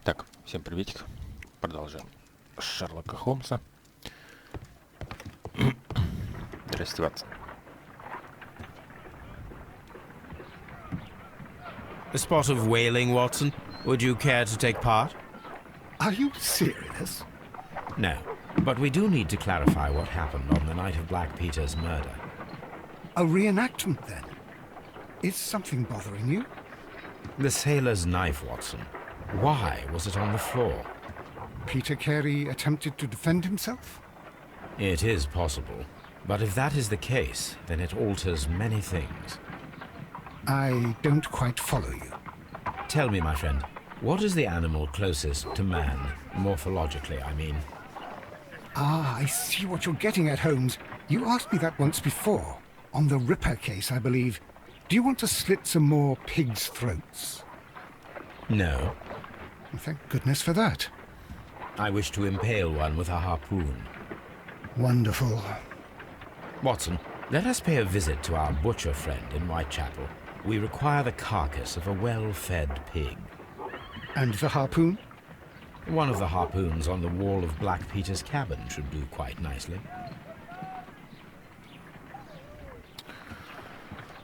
Так, всем приветик. Продолжаем Шерлока Холмса. Здрасте, Ватсон. A spot of whaling, Watson. Would you care to take part? Are you serious? No, but we do need to clarify what happened on the night of Black Peter's murder. A reenactment, then? Is something bothering you? The sailor's knife, Watson. Why was it on the floor? Peter Carey attempted to defend himself? It is possible. But if that is the case, then it alters many things. I don't quite follow you. Tell me, my friend, what is the animal closest to man, morphologically, I mean? Ah, I see what you're getting at, Holmes. You asked me that once before. On the Ripper case, I believe. Do you want to slit some more pigs' throats? No. Thank goodness for that. I wish to impale one with a harpoon. Wonderful. Watson, let us pay a visit to our butcher friend in Whitechapel. We require the carcass of a well-fed pig. And the harpoon? One of the harpoons on the wall of Black Peter's cabin should do quite nicely.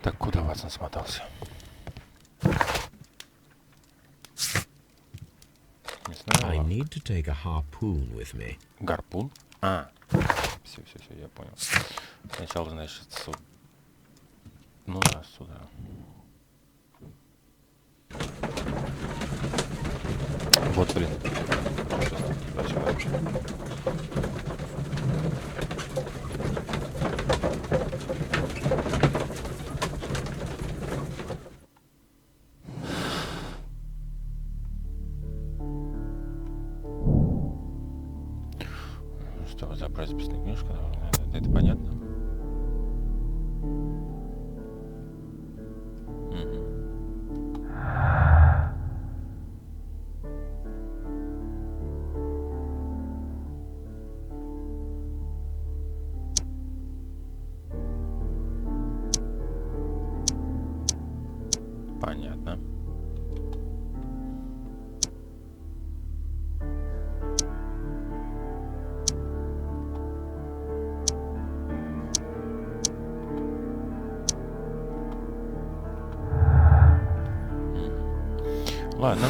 Так, куда Ватсон смотался? Не I знаю. need to take a harpoon with me. Гарпун? А, все, я понял. Сначала, значит, ну да, сюда. Вот, блин. Что, забрать записную книжку? Это понятно. Понятно. Ладно.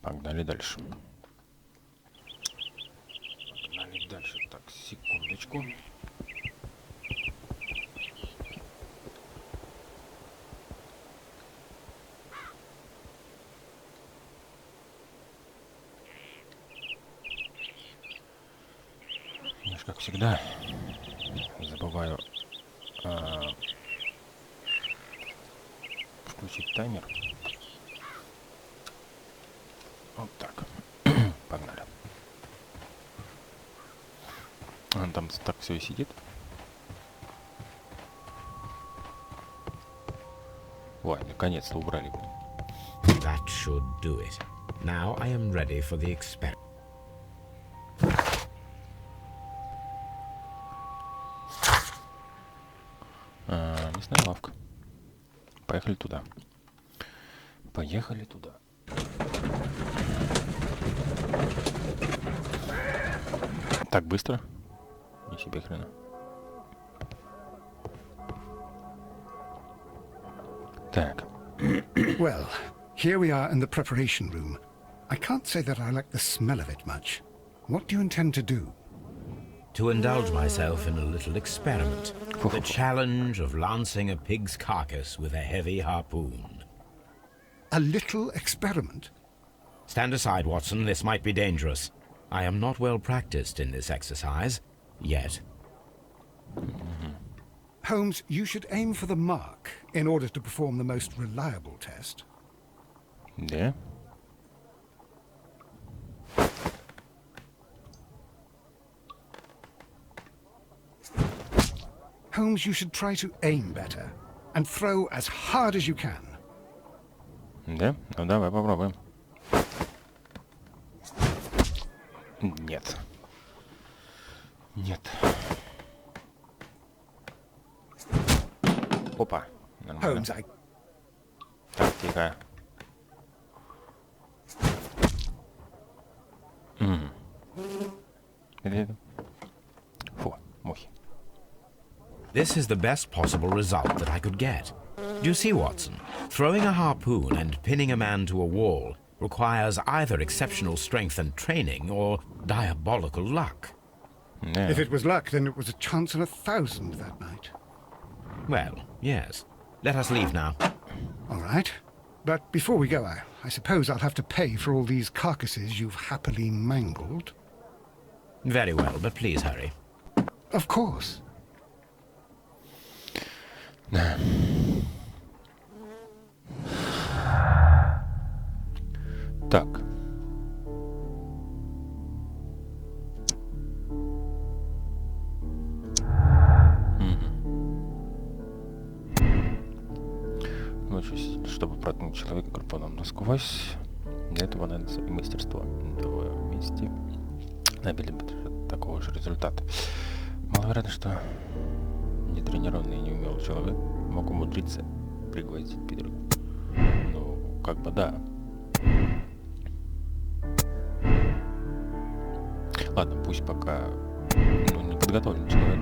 Погнали дальше. Погнали дальше. Так, секундочку. Я ж, как всегда, забываю включить таймер. Вот так. Погнали. Он там так все и сидит. Ой, наконец-то убрали. That should do it. Now I am ready for the experiment. Мясная лавка. Поехали туда. Поехали туда. Так быстро? Не себе хрена. Так. Well, here we are in the preparation room. I can't say that I like the smell of it much. What do you intend to do? To indulge myself in a little experiment. The challenge of lancing a pig's carcass with a heavy harpoon. A little experiment? Stand aside, Watson. This might be dangerous. I am not well practiced in this exercise. Yet. Holmes, you should aim for the mark in order to perform the most reliable test. Да. Holmes, you should try to aim better and throw as hard as you can. Да? Ну давай попробуем. Нет. Нет. Опа. Нормально. Holmes, Так, тихо. Фу, мухи. This is the best possible result that I could get. Do you see, Watson? Throwing a harpoon and pinning a man to a wall requires either exceptional strength and training or diabolical luck. Yeah. If it was luck, then it was a chance in 1,000 that night. Well, yes. Let us leave now. All right. But before we go, I suppose I'll have to pay for all these carcasses you've happily mangled. Very well, but please hurry. Of course. Так. Значит, чтобы проткнуть человека гарпуном насквозь, для этого надо мастерство. Двое вместе добили бы такого же результата. Маловероятно, что нетренированный и неумелый человек мог умудриться пригвоздить петлю. Ну, как бы да. Ладно, пусть пока, ну, неподготовленный человек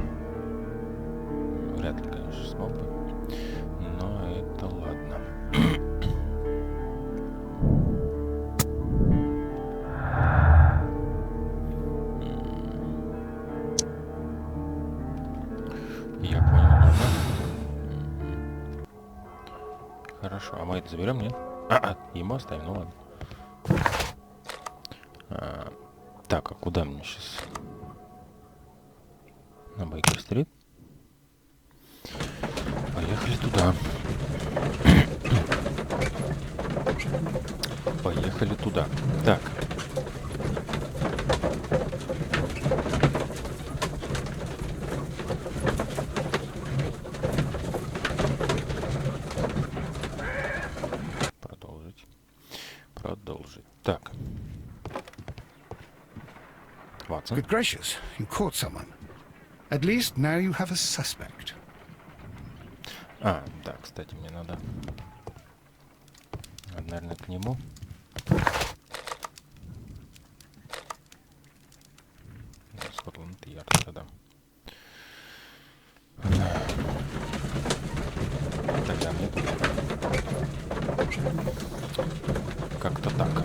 вряд ли, конечно, смог бы, но это ладно. Я понял, ладно. Хорошо, а мы это заберем, нет? Ему оставим, ну ладно. Так, а куда мне сейчас? На Бейкер-стрит? Поехали туда. Поехали туда. Так. Продолжить. Продолжить. Так. Watson. Good gracious, you caught someone. At least now you have a suspect. Да, кстати, мне надо, наверное, к нему. Скотланд-Ярд тогда. Тогда мне туда. Как-то так.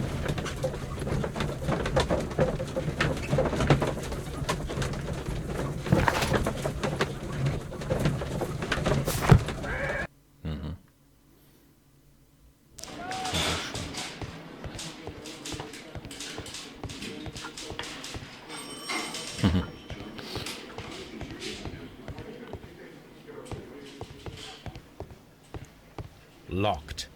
Locked.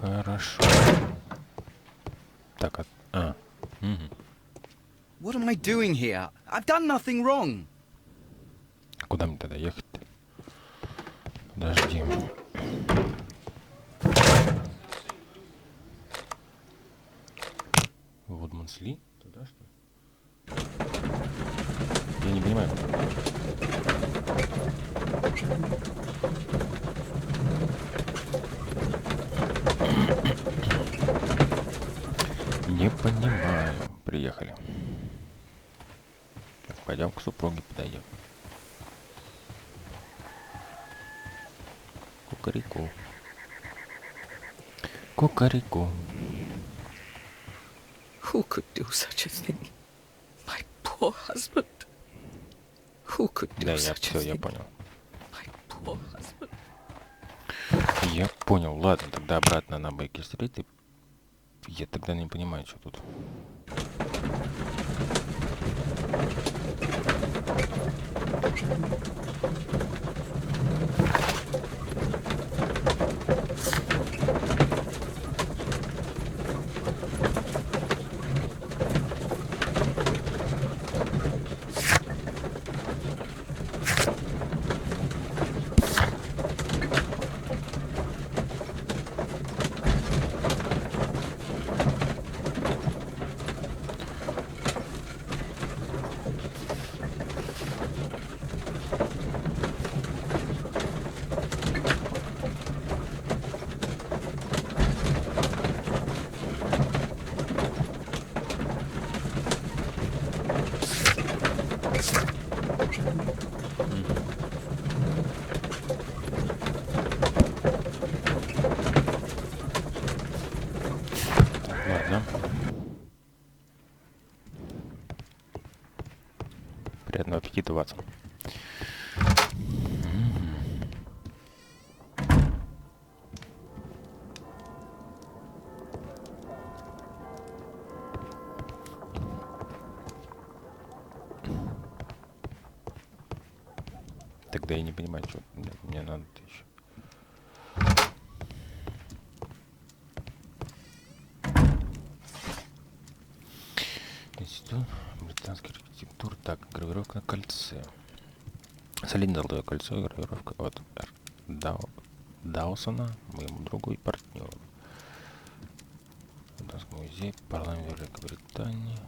Хорошо. Так, What am I doing here? I've done nothing wrong. Куда мне тогда ехать-то? Подожди. Вудмансли? Туда, что ли? Я не понимаю. Не понимаю. Приехали. Пойдем к супруге подойдем. Кукареку. Кукареку. Who could do such a thing? My poor husband. Who could do Да, я such все, a я thing? понял. My poor husband. Я понял. Ладно, тогда обратно на Бейкер-стрит. Я тогда не понимаю, что тут. Приятного аппетита, Ватсон. Тогда я не понимаю, что мне надо-то еще. Институт британской архитектуры. Так, гравировка на кольце. Солидное золотое кольцо и гравировка от Даусона, моему другу и партнеру. Британский музей, парламент Великобритании.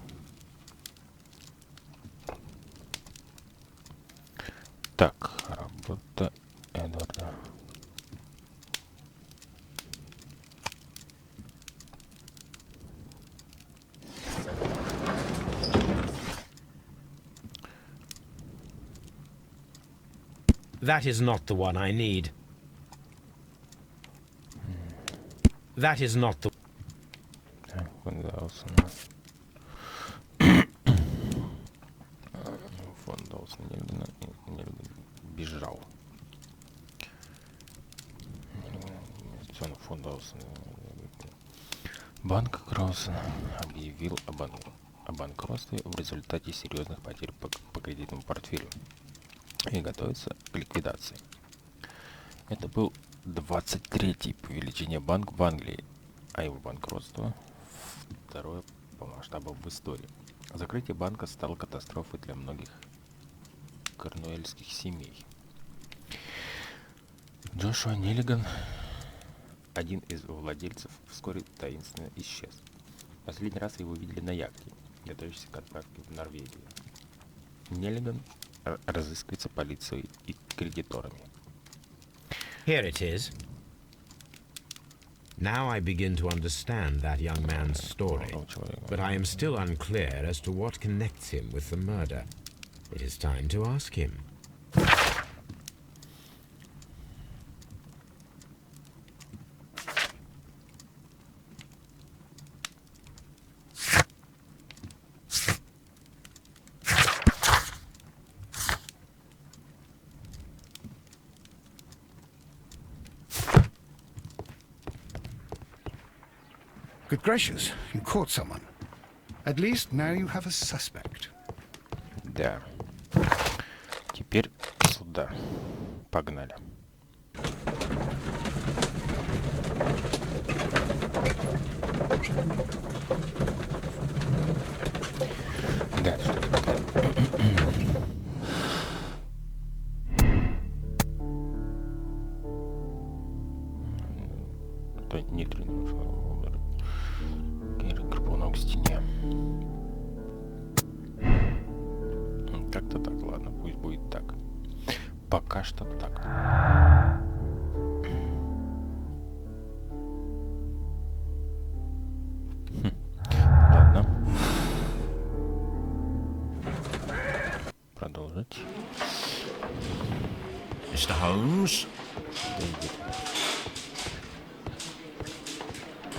Так, работа Эдварда. That is not the one I need. That is not the... Так, фон Даусона. Фон Даусона не бежал. Инвестиционный фонд Даусона. Банк Краусона объявил о банкротстве в результате серьезных потерь по кредитному портфелю и готовится к ликвидации. Это был 23-й по величине банк в Англии, а его банкротство второе по масштабу в истории. Закрытие банка стало катастрофой для многих корнуэльских семей. Джошуа Неллиган, один из владельцев, вскоре таинственно исчез. Последний раз его видели на яхте, готовящейся к отправке в Норвегию. Неллиган разыскивается полицией и кредиторами. Here it is. Now I begin to understand that young man's story, but I am still unclear as to what connects him with the murder. It is time to ask him. Good gracious, you caught someone. At least now you have a suspect. Да. Теперь сюда. Погнали. Да, что не тренировался. Гарпунок к стене. Как-то так, ладно, пусть будет так. Пока что так. Ладно. Продолжить. Mr. Holmes?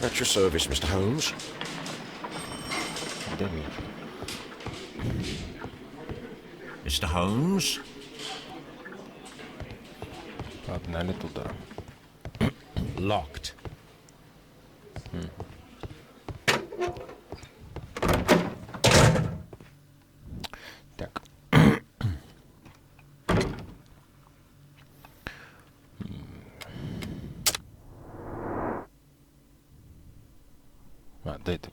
At your service, Mr. Holmes. Да нет. Mr. Holmes? Погнали туда. Locked. Так. Да это.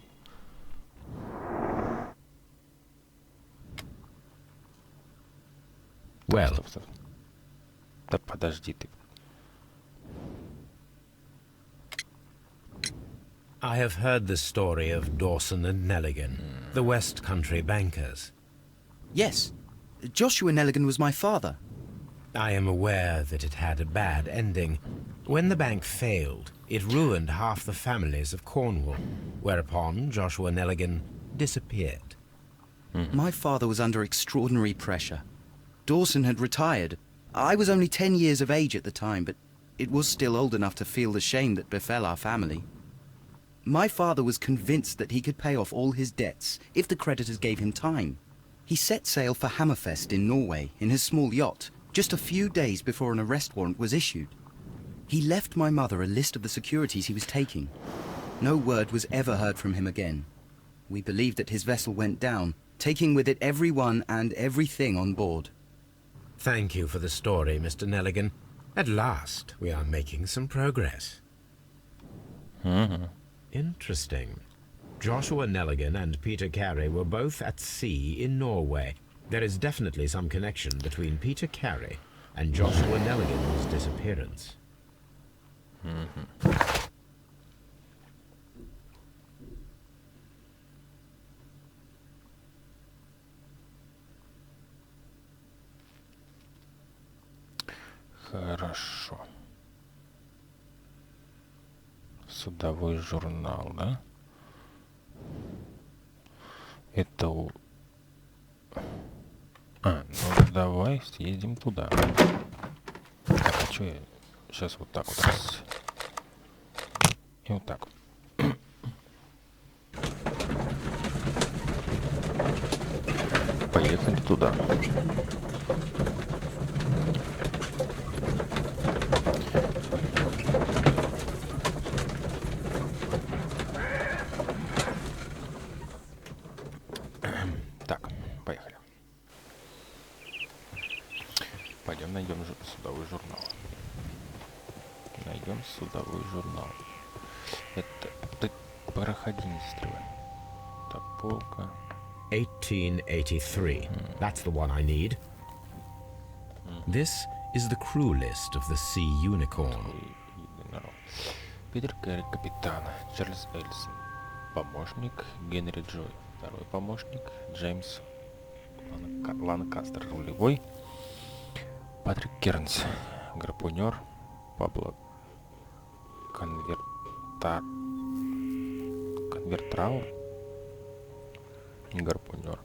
Well, Стоп. Да подожди ты. I have heard the story of Dawson and Nelligan, the West Country bankers. Yes, Joshua Nelligan was my father. I am aware that it had a bad ending. When the bank failed, it ruined half the families of Cornwall, whereupon Joshua Nelligan disappeared. My father was under extraordinary pressure. Dawson had retired. I was only 10 years of age at the time, but it was still old enough to feel the shame that befell our family. My father was convinced that he could pay off all his debts if the creditors gave him time. He set sail for Hammerfest in Norway in his small yacht just a few days before an arrest warrant was issued. He left my mother a list of the securities he was taking. No word was ever heard from him again. We believe that his vessel went down, taking with it everyone and everything on board. Thank you for the story, Mr. Nelligan. At last, we are making some progress. Interesting. Joshua Nelligan and Peter Carey were both at sea in Norway. There is definitely some connection between Peter Carey and Joshua Nelligan's disappearance. Хорошо. Судовой журнал, да? Это у... ну давай съездим туда. Так, а что я... Сейчас вот так вот раз. И вот так. Поехали туда. Так, поехали. Пойдем найдем судовой журнал. Найдем судовой журнал. Это... Ты проходи, не застревай. Тополка. 1883. That's the one I need. This is the crew list of the Sea Unicorn. Питер Кэрри, капитан. Чарльз Эльсон, помощник. Генри Джой, второй помощник. Джеймс Ланкастер, рулевой. Патрик Кернс, гарпунер. Пабло Конвертрау, гарпунер.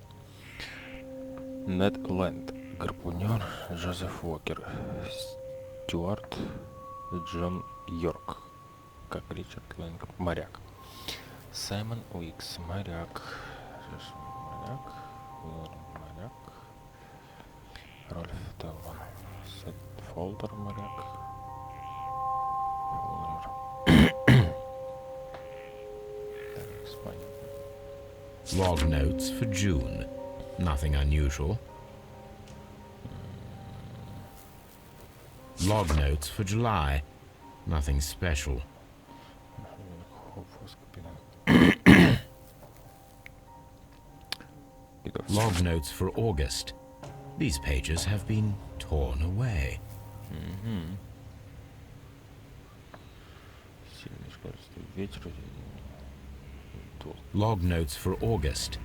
Нед Ленд, гарпунер. Джозеф Уокер, Стюарт. Джон Йорк, как Ричард Лэнг, моряк. Саймон Уикс, моряк. Моряк. Рольф Талман, Сет Фолдер, моряк. Log notes for June. Nothing unusual. Log notes for July. Nothing special. Log notes for August. These pages have been torn away. Log notes for August.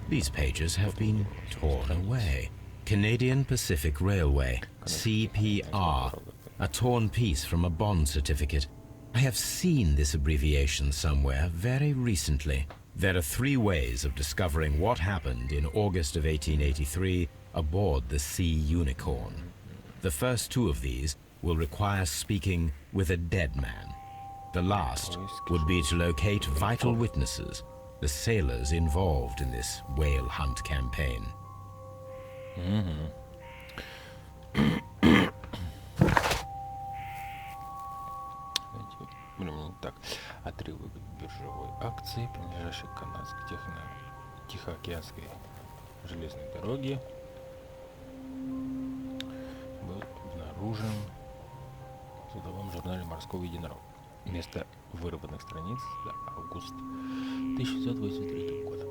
These pages have been torn away. Canadian Pacific Railway, CPR, a torn piece from a bond certificate. I have seen this abbreviation somewhere very recently. There are 3 ways of discovering what happened in August of 1883 aboard the Sea Unicorn. The first 2 of these will require speaking with a dead man. The last would be to locate vital witnesses, the sailors involved in this whale hunt campaign. Так, отрывок биржевой акции, принадлежащей канадской Тихоокеанской железной дороги, был обнаружен в судовом журнале «Морского единорога». Место вырванных страниц за август 1983 года.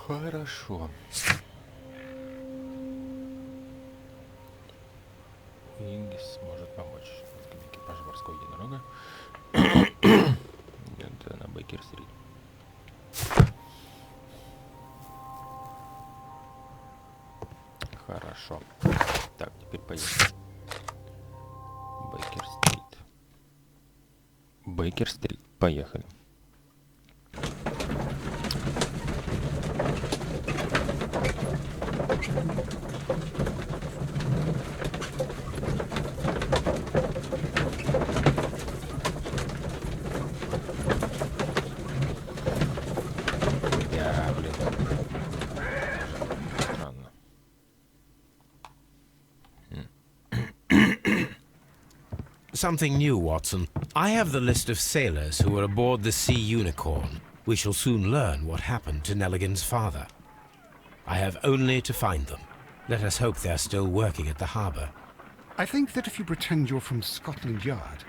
Хорошо. Ингис может помочь экипажу «Морского единорога». Это на Бейкер-стрит. Хорошо. Так, теперь поедем. Бейкер-стрит. Бейкер-стрит. Поехали. Да, блин. something new, Watson. I have the list of sailors who were aboard the Sea Unicorn. We shall soon learn what happened to Nelligan's father. I have only to find them. Let us hope they're still working at the harbour. I think that if you pretend you're from Scotland Yard...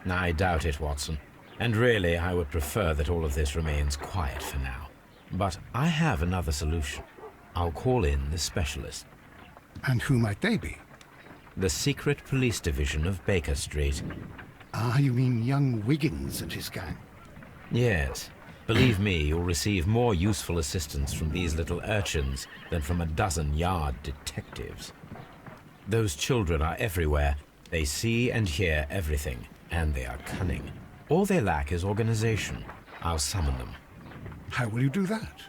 I doubt it, Watson. And really, I would prefer that all of this remains quiet for now. But I have another solution. I'll call in the specialist. And who might they be? The secret police division of Baker Street. Ah, you mean young Wiggins and his gang? Yes. Believe me, you'll receive more useful assistance from these little urchins than from a dozen yard detectives. Those children are everywhere. They see and hear everything, and they are cunning. All they lack is organization. I'll summon them. How will you do that?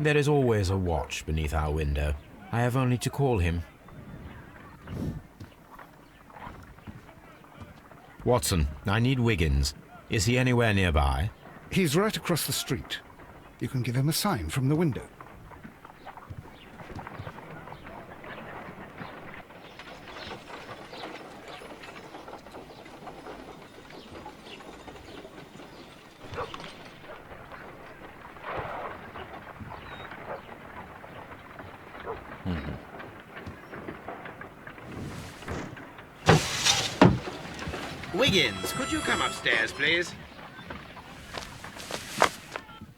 There is always a watch beneath our window. I have only to call him. Watson, I need Wiggins. Is he anywhere nearby? He's right across the street. You can give him a sign from the window. Wiggins, could you come upstairs, please?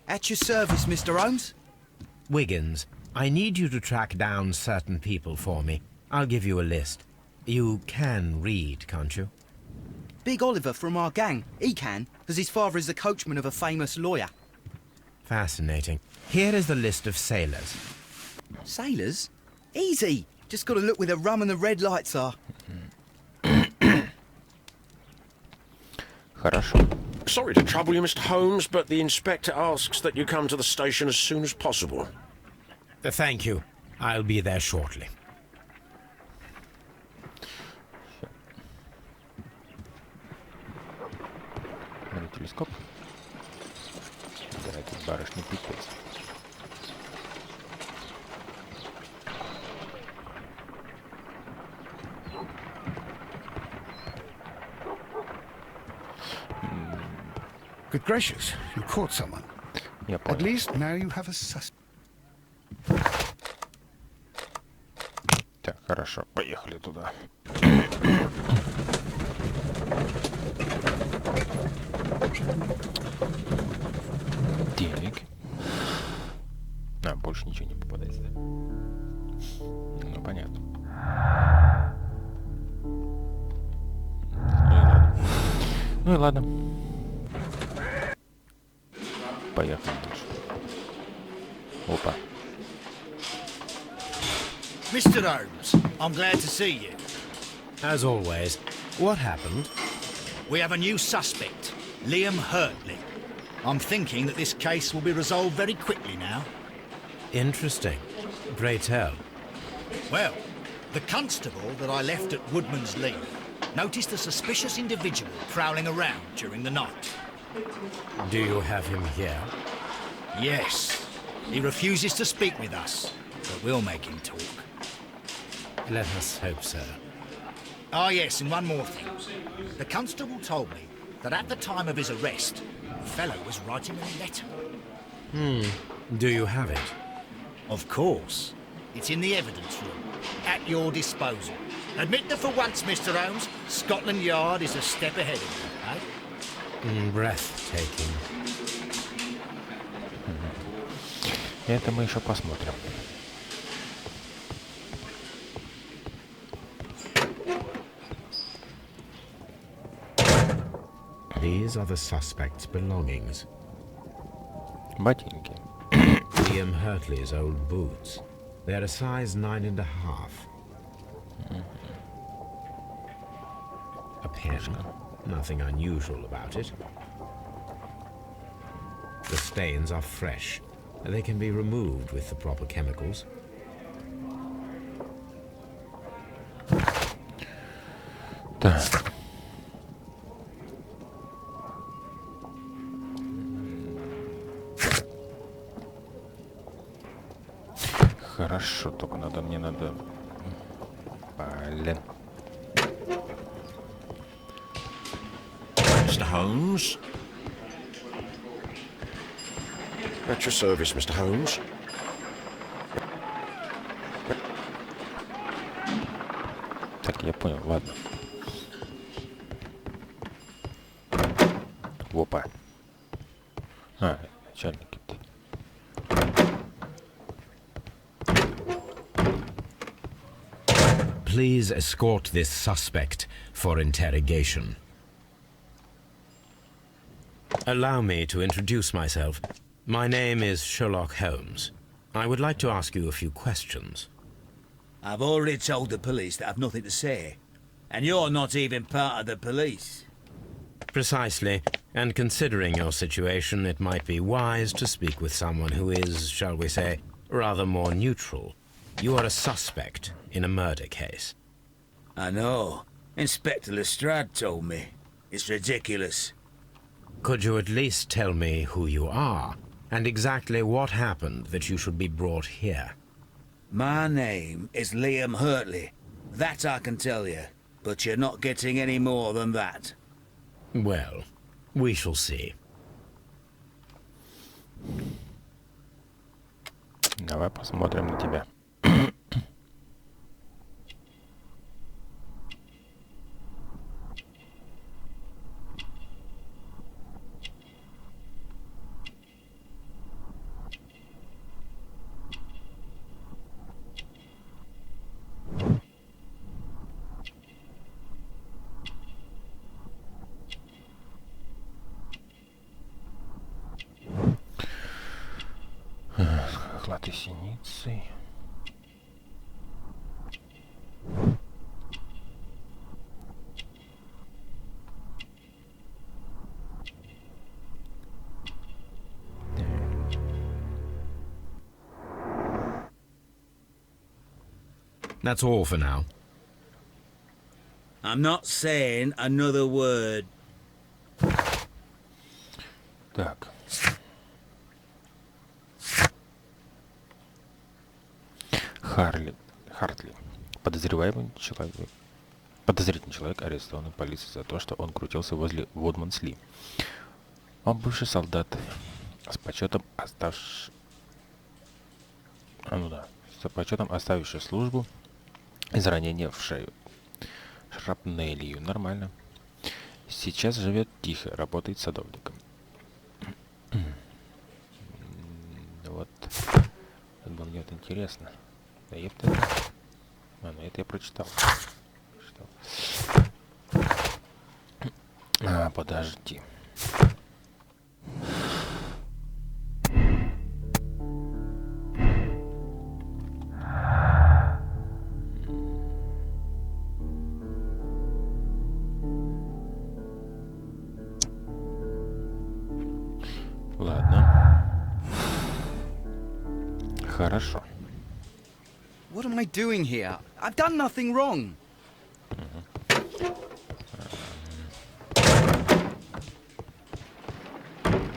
At your service, Mr. Holmes. Wiggins, I need you to track down certain people for me. I'll give you a list. You can read, can't you? Big Oliver from our gang. He can, as his father is the coachman of a famous lawyer. Fascinating. Here is the list of sailors. Sailors? Easy. Just got to look where the rum and the red lights are. Хорошо. Sorry to trouble you, Mr. Holmes, but the inspector asks that you come to the station as soon as possible. Thank you. I'll be there shortly. Смотри, телескоп. Да, этой барышни пипец. Good gracious, you caught someone. Я At понял. least now you have a suspect. Так, хорошо, поехали туда. Денег. А, больше ничего не попадается, да? Ну, понятно. Ну и ладно. Ну и ладно. Поехали дальше. Опа. Mr. Holmes, I'm glad to see you. As always, what happened? We have a new suspect, Liam Hurtley. I'm thinking that this case will be resolved very quickly now. Interesting. Pray tell. Well, the constable that I left at Woodman's Lee noticed a suspicious individual prowling around during the night. Do you have him here? Yes, he refuses to speak with us, but we'll make him talk. Let us hope so. Ah, yes, and one more thing. The constable told me that at the time of his arrest, the fellow was writing a letter. Do you have it? Of course. It's in the evidence room, at your disposal. Admit that for once, Mr. Holmes, Scotland Yard is a step ahead of you, eh? Breathtaking. Это мы еще посмотрим. These are the suspect's belongings. Ботинки. Liam Hurtley's old boots. They're a size 9.5. A pen. Nothing unusual about it. The stains are fresh. They can be removed with the proper chemicals. Так. Хорошо, только мне надо... Блин. Holmes. At your service, Mr. Holmes. Так, я понял, ладно. Опа. А, начальники. Please escort this suspect for interrogation. Allow me to introduce myself. My name is Sherlock Holmes. I would like to ask you a few questions. I've already told the police that I've nothing to say. And you're not even part of the police. Precisely. And considering your situation, it might be wise to speak with someone who is, shall we say, rather more neutral. You are a suspect in a murder case. I know. Inspector Lestrade told me. It's ridiculous. Could you at least tell me who you are, and exactly what happened that you should be brought here? My name is Liam Hurtley. That I can tell you. But you're not getting any more than that. Well, we shall see. Давай посмотрим на тебя. Хлаты синицы. That's all for now. I'm not saying another word. Так. Хартли. Подозрительный человек арестован полицией за то, что он крутился возле Вудманс-Ли. Он бывший солдат с почетом оставивший службу из-за ранения в шею. Шрапнелью. Нормально. Сейчас живет тихо, работает садовником. Вот. Это было мне интересно. Да ёпта. Ну это я прочитал. Подожди. Ладно. Хорошо. What am I doing here? I've done nothing wrong.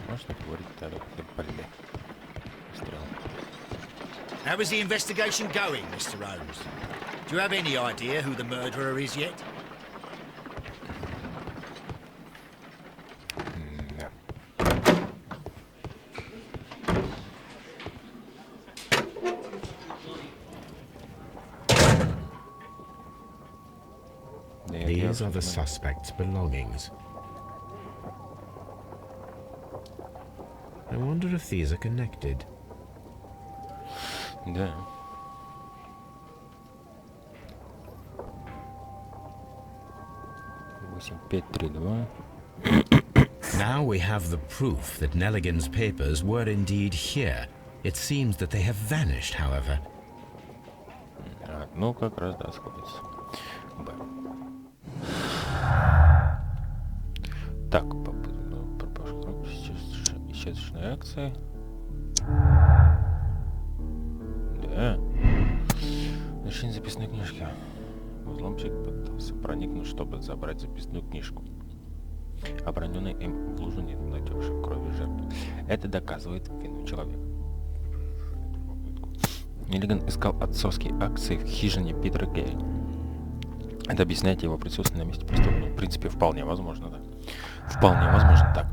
Можно говорить так, блин. How is the investigation going, Mr. Holmes? Do you have any idea who the murderer is yet? Да. These are the suspect's belongings. I wonder if these are connected. Да. Восемь, пять, 3, 2. Now we have the proof that Nelligan's papers were indeed here. It seems that they have vanished, however. Ну, как раз, да, сходится. Так, исчезнувшие акции. Да. Лишение записной книжки. Взломщик пытался проникнуть, чтобы забрать записную книжку, оброненной им в лужу натекшей крови жертвы. Это доказывает вину человека. Неллиган искал отцовские акции в хижине Питера Гея. Это объясняет его присутствие на месте преступления. В принципе, вполне возможно, да. Вполне возможно так.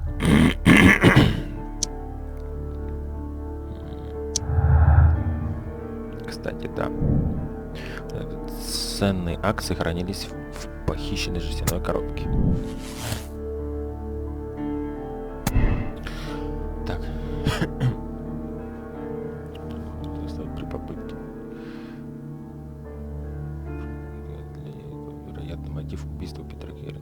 Кстати, да. Ценные акции хранились в похищенной жестяной коробке. Так. При попытке. Вероятно, мотив убийства Питера Керри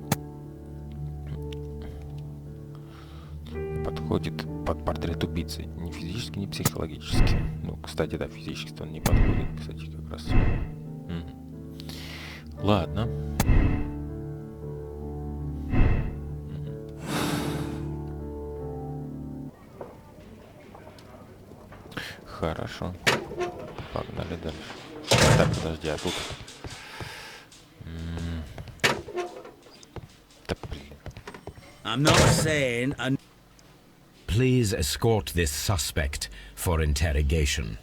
подходит под портрет убийцы. Ни физически, ни психологически. Ну, кстати, да, физически он не подходит, кстати, как раз. Ладно. Хорошо. Погнали дальше. Так, подожди, а тут... Так, блин. I'm not saying... Please escort this suspect for interrogation.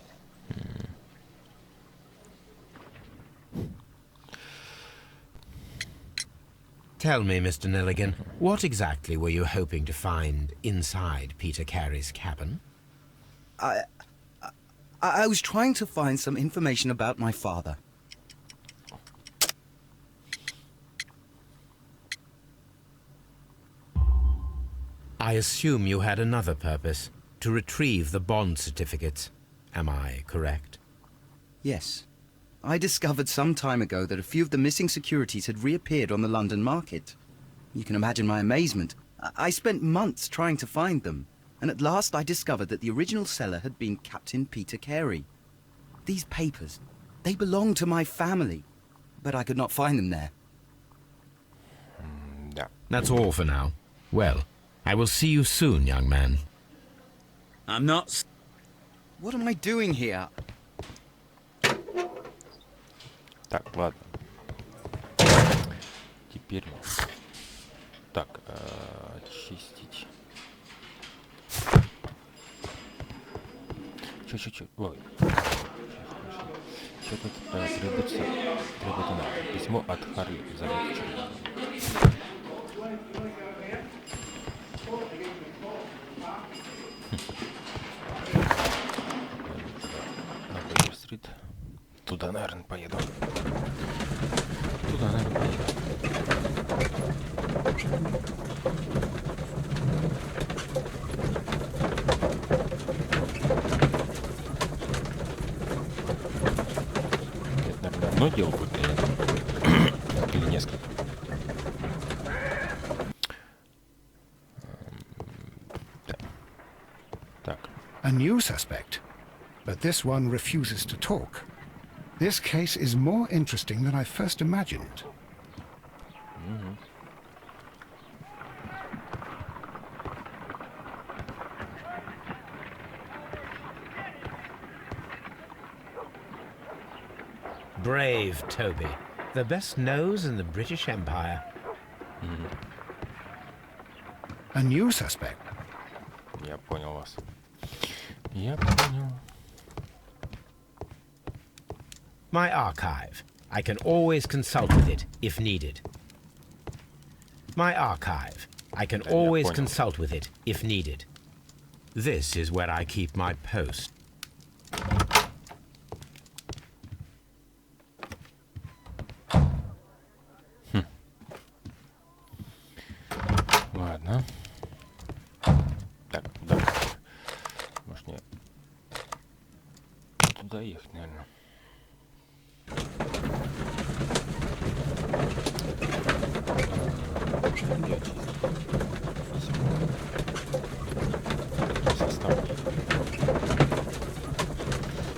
Tell me, Mr. Nelligan, what exactly were you hoping to find inside Peter Carey's cabin? I was trying to find some information about my father. I assume you had another purpose, to retrieve the bond certificates. Am I correct? Yes. I discovered some time ago that a few of the missing securities had reappeared on the London market. You can imagine my amazement. I spent months trying to find them, and at last I discovered that the original seller had been Captain Peter Carey. These papers, they belong to my family, but I could not find them there. Да. That's all for now. Well, I will see you soon, young man. I'm not... What am I doing here? Так, ладно. Теперь... Так, очистить. Чё? Ой. Что тут требуется? Требуется письмо от Харли. Заметьте. На Бейкер-стрит. Туда, наверное, поеду. Это, наверное, одно дело будет или несколько. Так. A new suspect, but this one refuses to talk. This case is more interesting than I first imagined. Brave Toby. The best nose in the British Empire. A new suspect. Я понял вас. Я понял. My archive. I can always consult with it if needed. My archive. I can always consult with it if needed. This is where I keep my post. Ладно. Так, да. Может, мне туда ехать, наверное.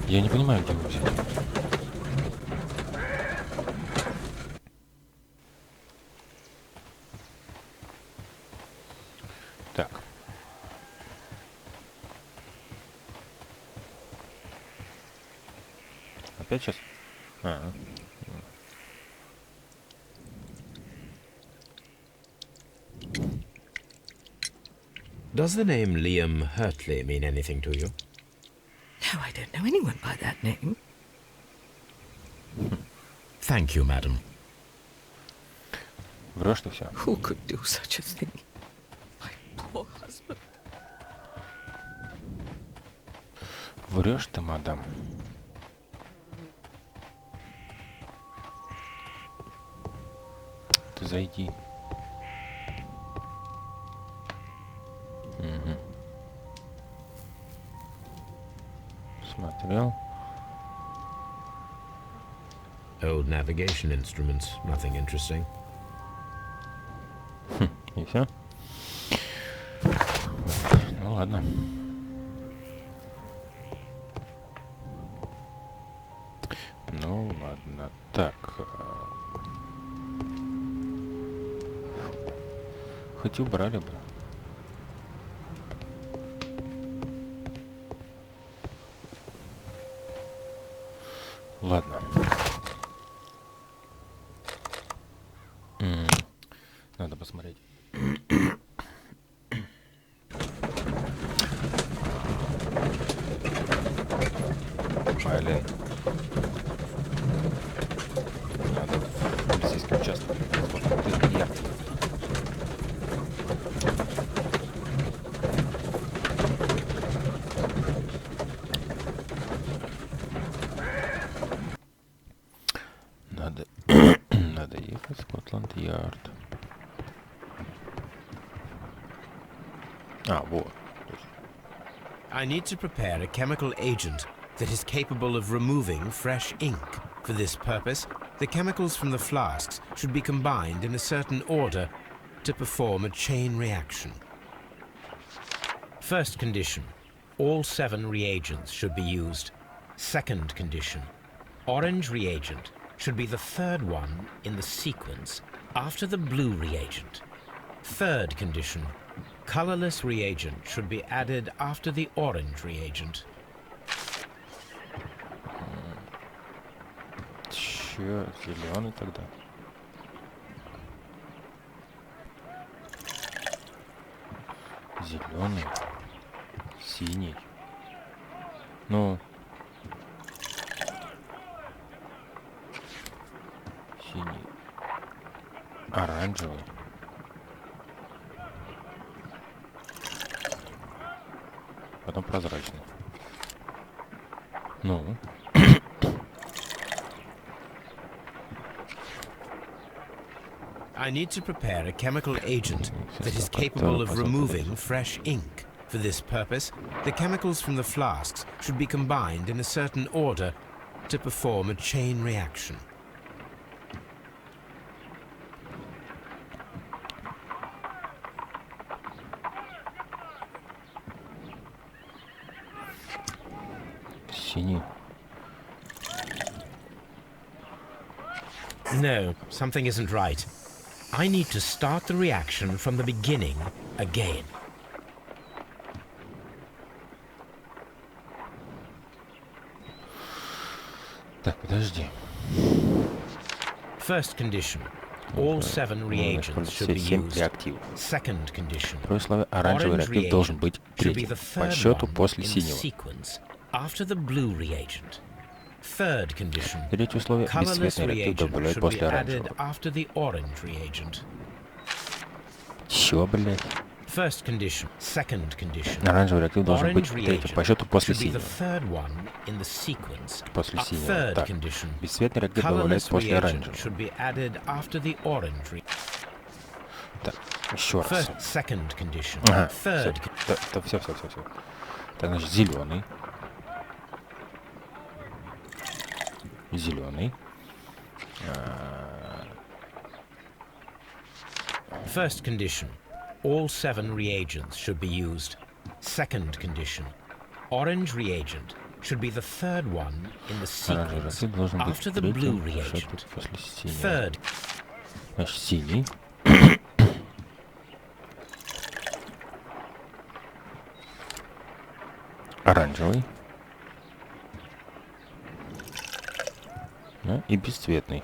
Я не понимаю, где вы взяли. Так. Опять сейчас? Does the name Liam Hurtley mean anything to you? No, I don't know anyone by that name. Thank you, madam. Врешь ты все. Who could do such a thing? My poor husband. Врешь ты, мадам. Ты зайди. Угу. Смотрел. Old navigation instruments, nothing interesting. И все? Ну ладно. Ну ладно. Так. Хоть убрали бы. Ладно. Надо посмотреть. Блин. Надо в полицейский участок. Вот я. Надо надо ехать в Скотланд-Ярд. А, вот. I need to prepare a chemical agent that is capable of removing fresh ink. For this purpose, the chemicals from the flasks should be combined in a certain order to perform a chain reaction. First condition, all 7 reagents should be used. Second condition, orange reagent should be the third one in the sequence after the blue reagent. Third condition, colorless reagent should be added after the orange reagent. Чё, зеленый тогда? Зеленый, синий. Ну, синий, оранжевый. Потом прозрачный. Ну. I need to prepare a chemical agent that is capable of removing fresh ink. For this purpose, the chemicals from the flasks should be combined in a certain order to perform a chain reaction. Синий. No, something isn't right. I need to start the reaction from the beginning again. Так, подожди. First condition. All 7 reagents should be Все 7 used. реактивов. Second condition. При условии оранжевый Orange реактив должен reagent быть should be третьим the по third счету one после in the синего. sequence after the blue reagent. Third condition. Третье условие Colorless бесцветный реактив reagent добавляют should be после added оранжевого. after the orange reagent. Чё, блядь? First condition. Second condition. Оранжевый реактив должен быть Orange третьим по счету reagent после should be the синего. third one in the sequence. После синего. Third Так. condition. Бесцветный реактив добавляют Colorless после reagent оранжевого. should be added after the orange reagent. Так, еще раз. First, second condition. Ага, Third. все. Так, значит, зеленый. Зеленый. First condition. All 7 reagents should be used. Second condition. Orange reagent should be the third one in the Оранжевый sequence реактив должен быть after the blue третьим по счету reagent. после синего. Third. Значит, синий. Оранжевый. Да, и бесцветный.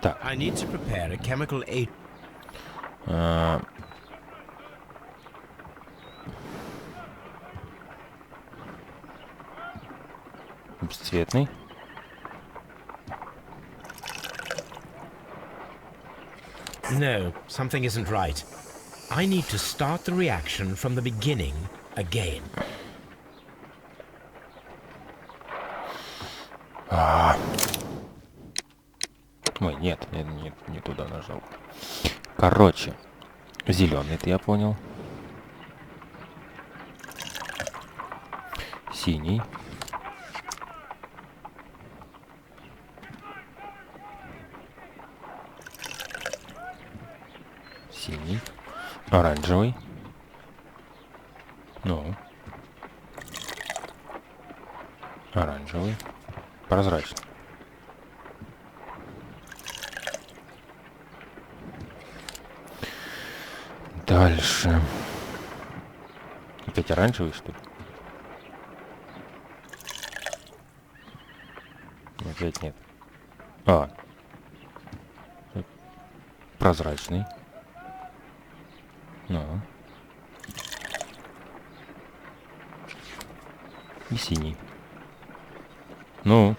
Так. I need to prepare a chemical agent. Бесцветный. No, something isn't right. I need to start the reaction from the beginning again. Ой, нет, не туда нажал. Короче, зеленый, это я понял. Синий. Синий. Оранжевый. Ну. Оранжевый. Прозрачный. Дальше. Опять оранжевый, что ли? Опять нет. А. Прозрачный. Ну. И синий. Ну.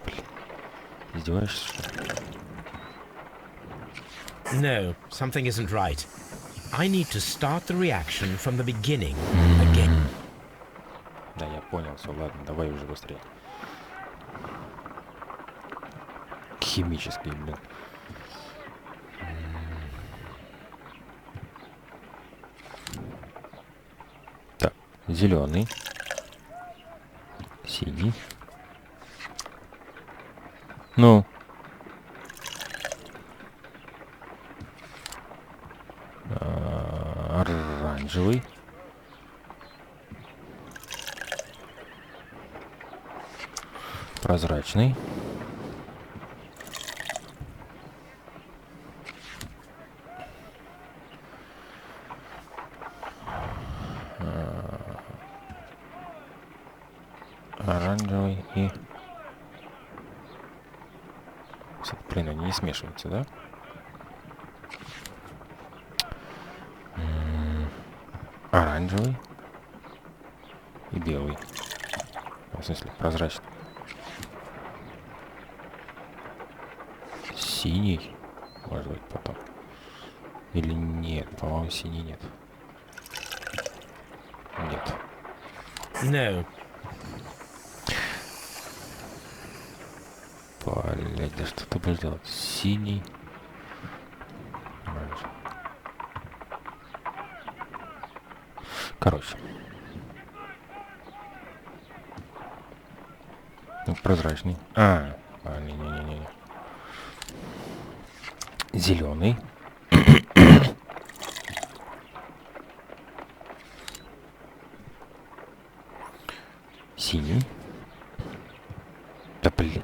Блин. Издеваешься, что ли? No, something isn't right. I need to start the reaction from the beginning again. Да, я понял, все, ладно, давай уже быстрее. Химический, блин. Так, зеленый. Синий. Ну. Оранжевый. Прозрачный. Оранжевый и... Блин, они не смешиваются, да? Оранжевый и белый. В смысле, прозрачный. Синий. Может быть, потом. Или нет, по-моему, синий нет. Нет. No. Блять, да что ты будешь делать? Синий. Короче. Ну, прозрачный. Не-не-не. Зеленый. Синий. Да блин.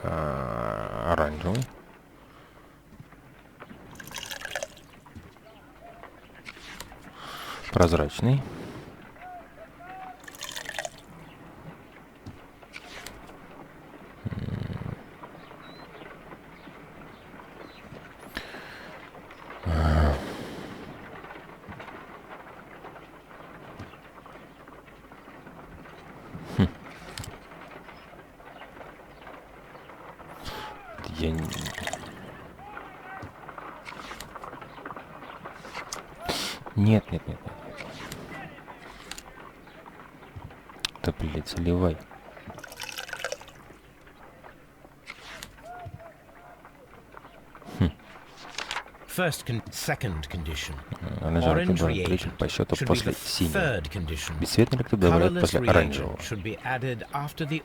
Оранжевый. Прозрачный. Я не... Нет. Да, блядь, заливай. Second condition. Оранжевый Orange добавляет третий по счету should be после the синего. third condition. Бесцветный реактив добавляет Colorless после оранжевого. reagent should be added after the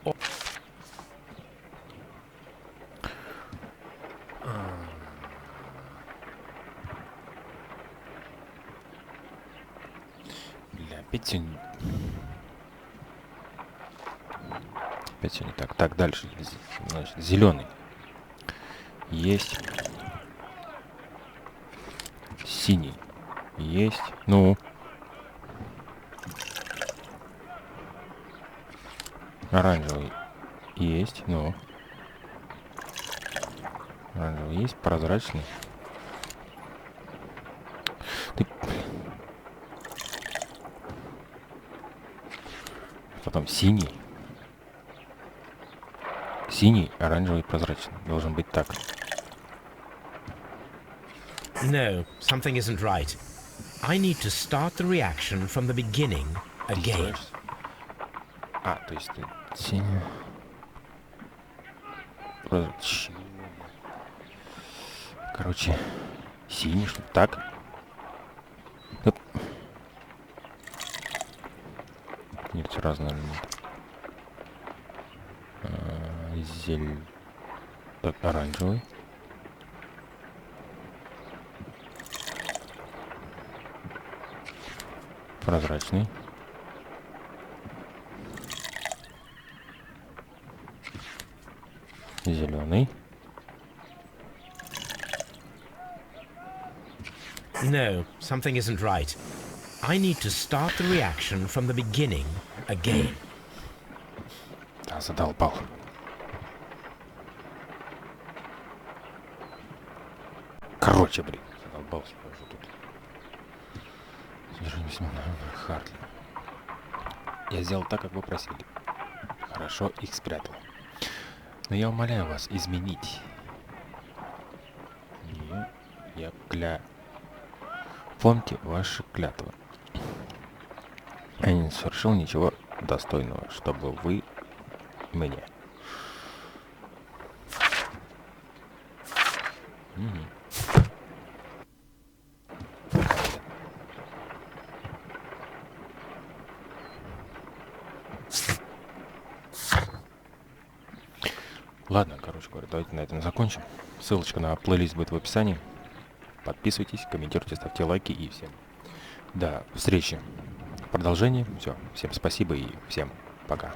Бля, опять все не... Опять все не так. Так, дальше. Значит, зеленый. Есть. Синий. Есть. Ну. Оранжевый. Есть. Ну. Оранжевый есть. Прозрачный. Ты... Потом синий. Синий, оранжевый, прозрачный. Должен быть так. No, something isn't right. I need to start the reaction from the beginning again. А, то есть синий. Прозрачный. Короче, синий, что так. Оп. Нет, все разное. Так, оранжевый. Прозрачный. Зеленый. No, something isn't right. I need to start the reaction from the beginning again. Да, задолбал. Короче, блин, задолбался уже тут. Содержание письма на Хартли. Я сделал так, как вы просили. Хорошо их спрятал. Но я умоляю вас изменить. Помните ваши клятвы. Я не совершил ничего достойного, чтобы вы мне. Ладно, короче говоря, давайте на этом закончим. Ссылочка на плейлист будет в описании. Подписывайтесь, комментируйте, ставьте лайки и всем до встречи в продолжении. Все, всем спасибо и всем пока.